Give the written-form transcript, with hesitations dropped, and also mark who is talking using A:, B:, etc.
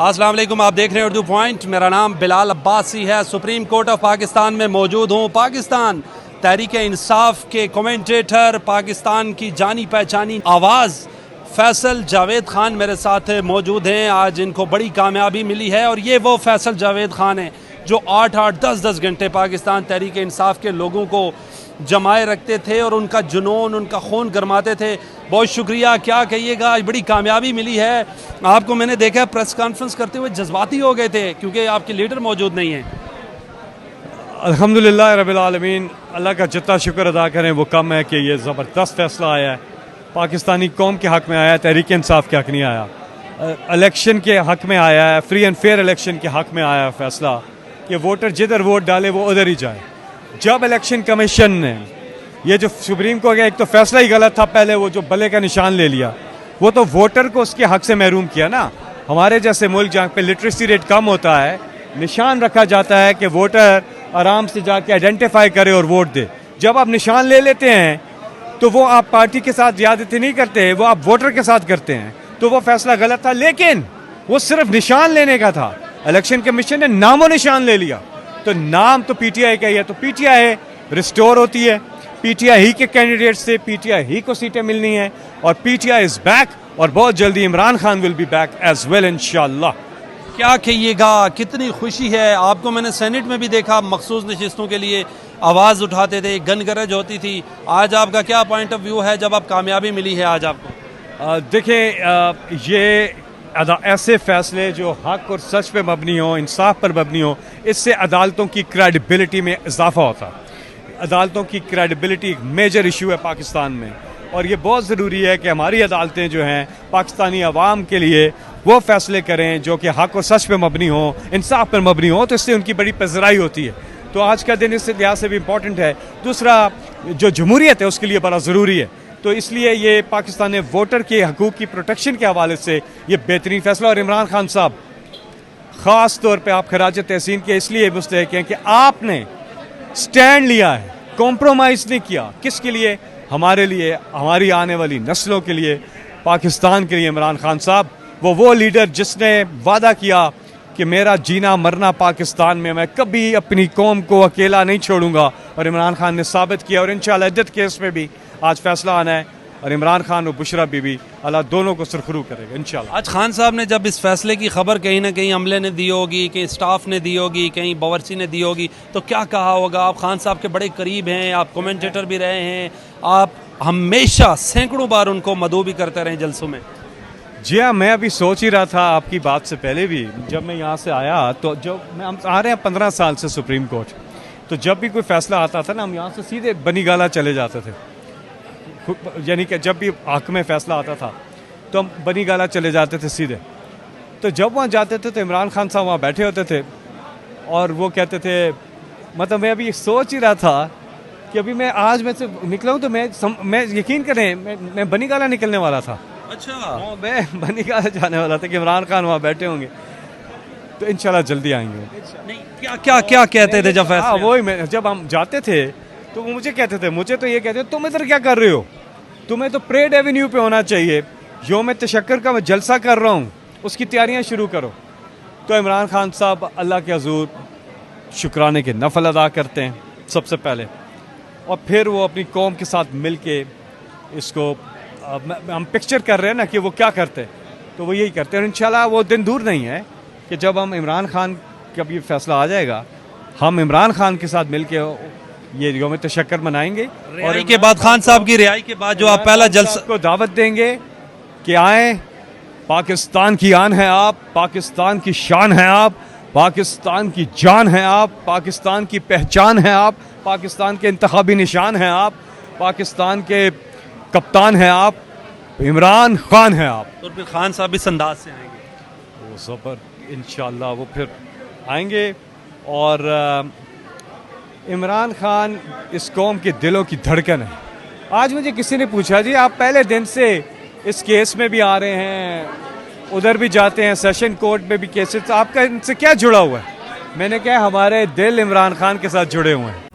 A: अस्सलाम वालेकुम, आप देख रहे हैं उर्दू पॉइंट। मेरा नाम बिलाल अब्बासी है। सुप्रीम कोर्ट ऑफ पाकिस्तान में मौजूद हूँ। पाकिस्तान तहरीक इंसाफ के कमेंटेटर, पाकिस्तान की जानी पहचानी आवाज़ फैसल जावेद ख़ान मेरे साथ मौजूद हैं। आज इनको बड़ी कामयाबी मिली है और ये वो फैसल जावेद ख़ान हैं जो 8-8, 10-10 घंटे पाकिस्तान तहरीक इंसाफ के लोगों को जमाए रखते थे और उनका जुनून, उनका खून गरमाते थे। बहुत शुक्रिया, क्या कहिएगा, आज बड़ी कामयाबी मिली है आपको। मैंने देखा प्रेस कॉन्फ्रेंस करते हुए जज्बाती हो गए थे क्योंकि आपके लीडर मौजूद नहीं हैं।
B: अल्हम्दुलिल्लाह रब्बिल आलमीन, अल्लाह का जितना शुक्र अदा करें वो कम है कि ये ज़बरदस्त फैसला आया है, पाकिस्तानी कौम के हक़ में आया है, तहरीक इंसाफ के हक़ नहीं आया, इलेक्शन के हक़ में आया है, फ्री एंड फेयर इलेक्शन के हक़ में आया है फैसला कि वोटर जिधर वोट डाले वो उधर ही जाए। जब इलेक्शन कमीशन ने ये जो सुप्रीम कोर्ट का एक तो फैसला ही गलत था, पहले वो जो बल्ले का निशान ले लिया, वो तो वोटर को उसके हक़ से महरूम किया ना। हमारे जैसे मुल्क जहाँ पे लिटरेसी रेट कम होता है, निशान रखा जाता है कि वोटर आराम से जाके आइडेंटिफाई करे और वोट दे। जब आप निशान ले लेते हैं तो वो आप पार्टी के साथ ज़्यादती नहीं करते, वो आप वोटर के साथ करते हैं। तो वो फैसला गलत था, लेकिन वो सिर्फ निशान लेने का था। इलेक्शन कमीशन ने नामो निशान ले लिया, तो नाम तो पीटीआई का ही है, तो पीटीआई रिस्टोर होती है, पीटीआई ही के कैंडिडेट से पीटीआई ही को सीटें मिलनी है और पीटीआई इज़ बैक और बहुत जल्दी Imran Khan will be back as well इंशाल्लाह।
A: क्या कहिएगा, कितनी खुशी है। आपको मैंने सेनेट में भी देखा, मखसूस नशिस्तों के लिए आवाज़ उठाते थे, गन गरज होती थी। आज आपका क्या पॉइंट ऑफ व्यू है जब आप कामयाबी मिली है आज आपको?
B: देखें, ये ऐसे फैसले जो हक और सच पे मबनी हो, इंसाफ पर मबनी हो, इससे अदालतों की क्रेडिबिलिटी में इजाफा होता है। अदालतों की क्रेडिबिलिटी एक मेजर इशू है पाकिस्तान में और ये बहुत ज़रूरी है कि हमारी अदालतें जो हैं पाकिस्तानी अवाम के लिए वो फैसले करें जो कि हक और सच पे मबनी हो, इंसाफ पर मबनी हो, तो इससे उनकी बड़ी पज़राई होती है। तो आज का दिन इस लिहाज से भी इम्पॉर्टेंट है। दूसरा, जो जमहूरियत है उसके लिए बड़ा ज़रूरी है, तो इसलिए ये पाकिस्तान ने वोटर के हकूक़ की प्रोटेक्शन के हवाले से ये बेहतरीन फैसला। और इमरान खान साहब ख़ास तौर पे आप खराज तहसीन के इसलिए मुस्तहिक़ हैं कि आपने स्टैंड लिया है, कॉम्प्रोमाइज़ नहीं किया। किसके लिए? हमारे लिए, हमारी आने वाली नस्लों के लिए, पाकिस्तान के लिए। इमरान खान साहब वो लीडर जिसने वादा किया कि मेरा जीना मरना पाकिस्तान में, मैं कभी अपनी कौम को अकेला नहीं छोड़ूंगा, और इमरान खान ने साबित किया। और इंशाअल्लाह इद्दत केस में भी आज फैसला आना है और इमरान खान और बुशरा बीबी, अल्लाह दोनों को सुरखरू करेगा इंशाअल्लाह।
A: आज खान साहब ने जब इस फैसले की खबर कहीं ना कहीं अमले ने दी होगी, कहीं स्टाफ ने दी होगी, कहीं बावर्ची ने दी होगी, तो क्या कहा होगा? आप खान साहब के बड़े करीब हैं, आप कमेंटेटर भी रहे हैं, आप हमेशा सैकड़ों बार उनको मदऊ भी करते रहे जलसों में।
B: जी हाँ, मैं अभी सोच ही रहा था आपकी बात से पहले भी, जब मैं यहाँ से आया तो हम आ रहे हैं 15 साल से सुप्रीम कोर्ट, तो जब भी कोई फैसला आता था ना, हम यहाँ से सीधे बनीगाला चले जाते थे। यानी कि जब भी हक में फैसला आता था तो हम बनीगाला चले जाते थे सीधे। तो जब वहाँ जाते थे तो इमरान खान साहब वहाँ बैठे होते थे और वो कहते थे, मतलब मैं अभी सोच ही रहा था कि अभी मैं आज में से निकला हूँ तो मैं यकीन करें, मैं बनीगाला निकलने वाला था।
A: अच्छा,
B: मैं बनीगाला जाने वाला था कि इमरान खान वहाँ बैठे होंगे, तो इंशाल्लाह जल्दी आएंगे।
A: नहीं, क्या क्या क्या कहते थे जब फैसला?
B: वही, जब हम जाते थे तो वो मुझे कहते थे, मुझे तो ये कहते थे, तुम इधर क्या कर रहे हो, तुम्हें तो परेड एवेन्यू पे होना चाहिए, योम तशक्कर का मैं जलसा कर रहा हूँ, उसकी तैयारियाँ शुरू करो। तो इमरान खान साहब अल्लाह के हजूर शुक्राने के नफल अदा करते हैं सबसे पहले, और फिर वो अपनी कौम के साथ मिल के इसको हम पिक्चर कर रहे हैं ना कि वो क्या करते हैं, तो वो यही करते हैं। और इंशाल्लाह वो दिन दूर नहीं है कि जब हम इमरान खान का भी फैसला आ जाएगा, हम इमरान खान के साथ मिल के ये यौम तशक्कर मनाएंगे। और
A: के बाद खान साहब की रिहाई के बाद जो आप पहला जलसा
B: को दावत देंगे कि आए, पाकिस्तान की आन है आप, पाकिस्तान की शान है आप, पाकिस्तान की जान है आप, पाकिस्तान की पहचान है आप, पाकिस्तान के इंतखाबी निशान हैं आप, पाकिस्तान के कप्तान हैं आप, इमरान खान हैं आप।
A: तो फिर खान साहब इस अंदाज से आएंगे,
B: वो ज़बर इंशाअल्लाह वो फिर आएंगे। और इमरान खान इस कौम के दिलों की धड़कन है। आज मुझे किसी ने पूछा, जी आप पहले दिन से इस केस में भी आ रहे हैं, उधर भी जाते हैं, सेशन कोर्ट में भी केसेस, आपका इनसे क्या जुड़ा हुआ है? मैंने कहा हमारे दिल इमरान खान के साथ जुड़े हुए हैं।